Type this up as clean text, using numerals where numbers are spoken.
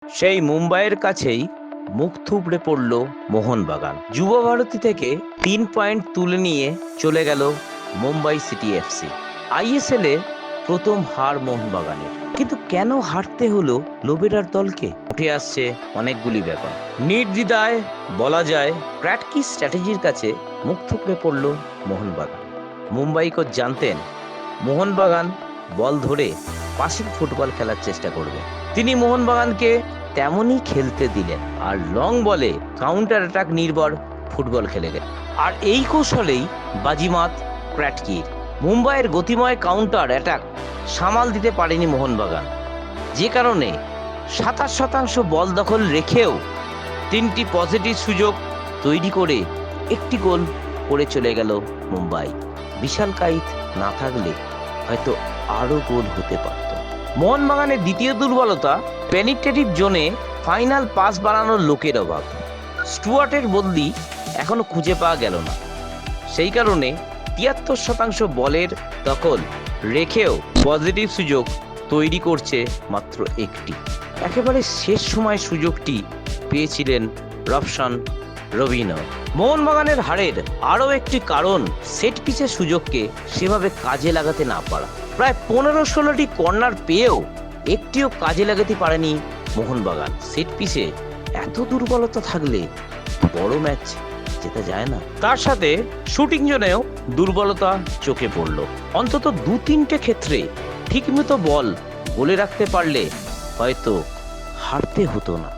সেই মুম্বাইয়ের কাছেই মুখ থুবড়ে পড়ল মোহনবাগান। যুব ভারতী থেকে 3 পয়েন্ট তুলে নিয়ে চলে গেল মুম্বাই সিটি এফসি। আইএসএল এ প্রথম হার মোহনবাগানের। কিন্তু কেন হারতে হলো লোবেরার দলকে? উঠে আসছে অনেকগুলি ব্যাপার। নির্দ্বিধায় বলা যায় প্র্যাটকি স্ট্র্যাটেজির কাছে মুখ থুবড়ে পড়ল মোহনবাগান। মুম্বাই কোচ জানতেন মোহনবাগান বল ধরে পাসিং ফুটবল খেলার চেষ্টা করবে। তিনি মোহনবাগানকে তেমনই খেলতে দিলেন আর লং বলে কাউন্টার অ্যাটাক নির্ভর ফুটবল খেলে গেলেন। আর এই কৌশলেই বাজিমাত প্র্যাটকির। মুম্বাইয়ের গতিময় কাউন্টার অ্যাটাক সামাল দিতে পারেনি মোহনবাগান, যে কারণে 27% বল দখল রেখেও 3টি পজিটিভ সুযোগ তৈরি করে একটি গোল করে চলে গেল মুম্বাই। বিশাল কাইত না থাকলে হয়তো আরো গোল হতে পারত। মোহনবাগানের দ্বিতীয় দুর্বলতা পেনিট্রেটিভ জোনে ফাইনাল পাস বাড়ানোর লোকের অভাব। স্টুয়ার্টের বদলি এখনো খুঁজে পাওয়া গেল না। সেই কারণে 73% বলের দখল রেখেও পজিটিভ সুযোগ তৈরি করছে মাত্র একটি। একেবারে শেষ সময় সুযোগটি পেয়েছিলেন রবশন রবিনো। মোহনবাগানের হারের আরও একটি কারণ সেট পিচের সুযোগকে সেভাবে কাজে লাগাতে না পারা। প্রায় 15-16টি কর্নার পেয়েও একটিও কাজে লাগাতে পারেনি মোহনবাগান। সেট পিচে এত দুর্বলতা থাকলে বড় ম্যাচ জেতা যায় না। তার সাথে শুটিং জোনেও দুর্বলতা চোখে পড়ল। অন্তত 2-3টে ক্ষেত্রে ঠিকমতো বল গোলে রাখতে পারলে হয়তো হারতে হতো না।